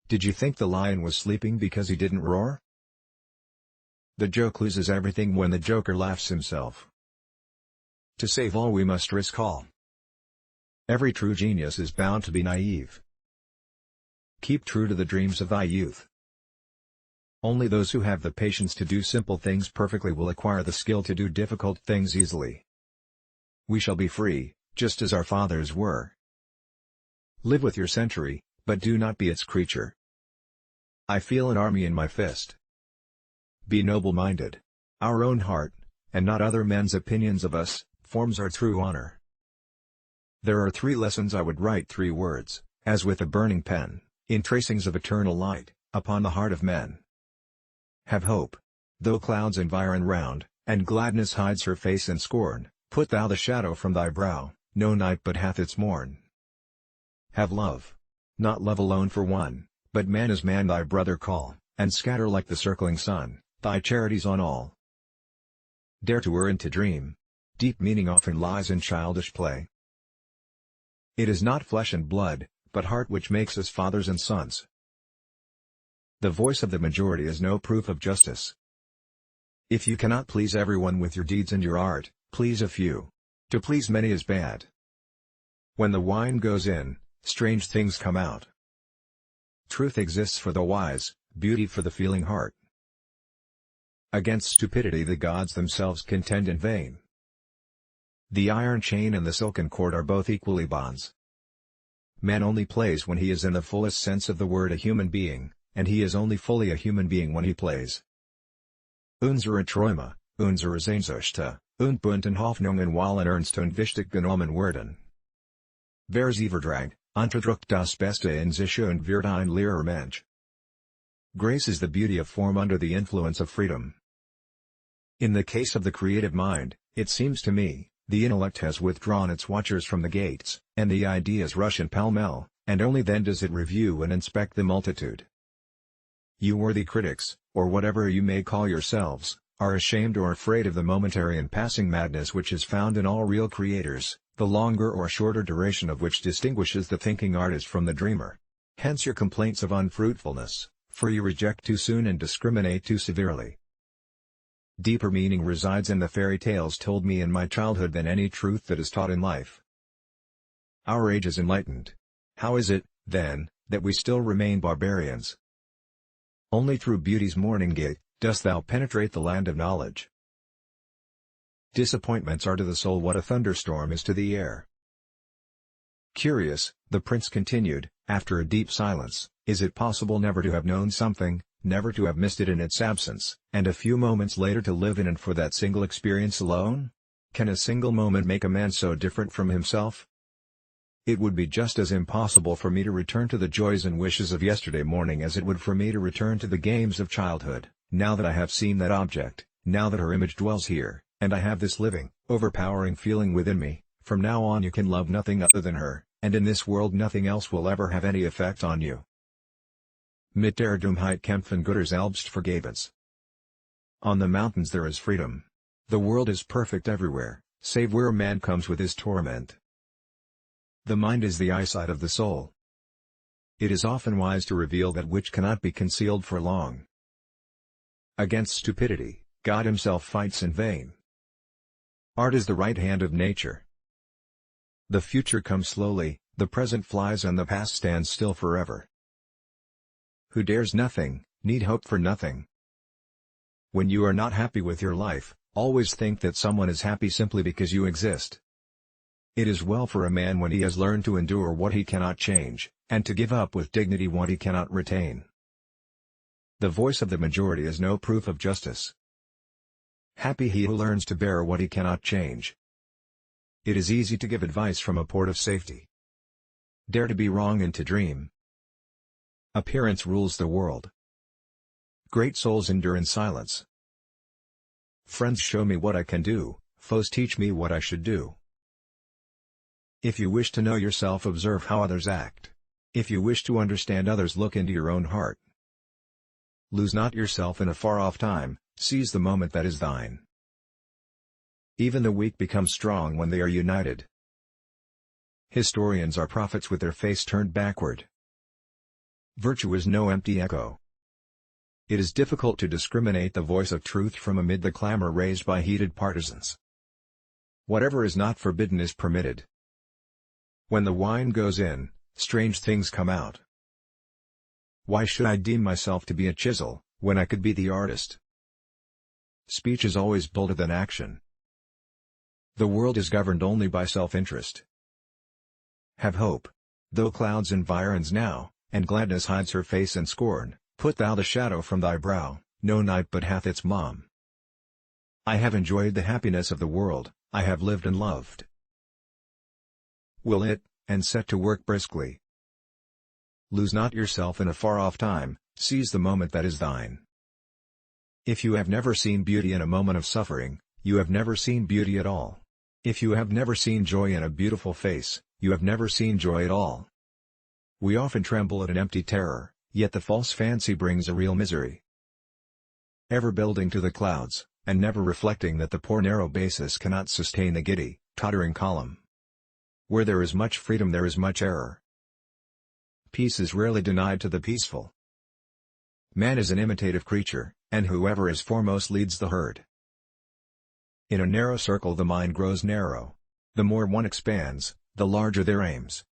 Did you think the lion was sleeping because he didn't roar? The joke loses everything when the joker laughs himself. To save all we must risk all. Every true genius is bound to be naive. Keep true to the dreams of thy youth. Only those who have the patience to do simple things perfectly will acquire the skill to do difficult things easily. We shall be free, just as our fathers were. Live with your century, but do not be its creature. I feel an army in my fist. Be noble-minded. Our own heart, and not other men's opinions of us, forms our true honor. There are 3 lessons I would write 3 words, as with a burning pen, in tracings of eternal light, upon the heart of men. Have hope. Though clouds environ round, and gladness hides her face in scorn, put thou the shadow from thy brow, no night but hath its morn. Have love. Not love alone for one, but man as man thy brother call, and scatter like the circling sun, thy charities on all. Dare to err and to dream. Deep meaning often lies in childish play. It is not flesh and blood, but heart which makes us fathers and sons. The voice of the majority is no proof of justice. If you cannot please everyone with your deeds and your art, please a few. To please many is bad. When the wine goes in, strange things come out. Truth exists for the wise, beauty for the feeling heart. Against stupidity the gods themselves contend in vain. The iron chain and the silken cord are both equally bonds. Man only plays when he is in the fullest sense of the word a human being, and he is only fully a human being when he plays. Unsere Träume, unsere Sehnsüchte, und bunten Hoffnungen wollen ernst und wichtig genommen werden. Wer sie verdragt, unterdrückt das Beste in sich und wird ein leerer Mensch. Grace is the beauty of form under the influence of freedom. In the case of the creative mind, it seems to me, the intellect has withdrawn its watchers from the gates, and the ideas rush in pell-mell, and only then does it review and inspect the multitude. You worthy critics, or whatever you may call yourselves, are ashamed or afraid of the momentary and passing madness which is found in all real creators, the longer or shorter duration of which distinguishes the thinking artist from the dreamer. Hence your complaints of unfruitfulness, for you reject too soon and discriminate too severely. Deeper meaning resides in the fairy tales told me in my childhood than any truth that is taught in life. Our age is enlightened. How is it, then, that we still remain barbarians? Only through beauty's morning gate, dost thou penetrate the land of knowledge. Disappointments are to the soul what a thunderstorm is to the air. Curious, the prince continued, after a deep silence, is it possible never to have known something, never to have missed it in its absence, and a few moments later to live in and for that single experience alone? Can a single moment make a man so different from himself? It would be just as impossible for me to return to the joys and wishes of yesterday morning as it would for me to return to the games of childhood, now that I have seen that object, now that her image dwells here, and I have this living, overpowering feeling within me. From now on you can love nothing other than her, and in this world nothing else will ever have any effect on you. Mit der Dummheit kämpfen Götter selbst vergebens. On the mountains there is freedom. The world is perfect everywhere, save where man comes with his torment. The mind is the eyesight of the soul. It is often wise to reveal that which cannot be concealed for long. Against stupidity, God himself fights in vain. Art is the right hand of nature. The future comes slowly, the present flies and the past stands still forever. Who dares nothing, need hope for nothing. When you are not happy with your life, always think that someone is happy simply because you exist. It is well for a man when he has learned to endure what he cannot change, and to give up with dignity what he cannot retain. The voice of the majority is no proof of justice. Happy he who learns to bear what he cannot change. It is easy to give advice from a port of safety. Dare to be wrong and to dream. Appearance rules the world. Great souls endure in silence. Friends show me what I can do, foes teach me what I should do. If you wish to know yourself, observe how others act. If you wish to understand others, look into your own heart. Lose not yourself in a far-off time, seize the moment that is thine. Even the weak become strong when they are united. Historians are prophets with their face turned backward. Virtue is no empty echo. It is difficult to discriminate the voice of truth from amid the clamor raised by heated partisans. Whatever is not forbidden is permitted. When the wine goes in, strange things come out. Why should I deem myself to be a chisel, when I could be the artist? Speech is always bolder than action. The world is governed only by self-interest. Have hope. Though clouds environs now, and gladness hides her face and scorn, put thou the shadow from thy brow, no night but hath its mom. I have enjoyed the happiness of the world, I have lived and loved. Will it, and set to work briskly. Lose not yourself in a far-off time, seize the moment that is thine. If you have never seen beauty in a moment of suffering, you have never seen beauty at all. If you have never seen joy in a beautiful face, you have never seen joy at all. We often tremble at an empty terror, yet the false fancy brings a real misery. Ever building to the clouds, and never reflecting that the poor narrow basis cannot sustain the giddy, tottering column. Where there is much freedom there is much error. Peace is rarely denied to the peaceful. Man is an imitative creature, and whoever is foremost leads the herd. In a narrow circle the mind grows narrow. The more one expands, the larger their aims.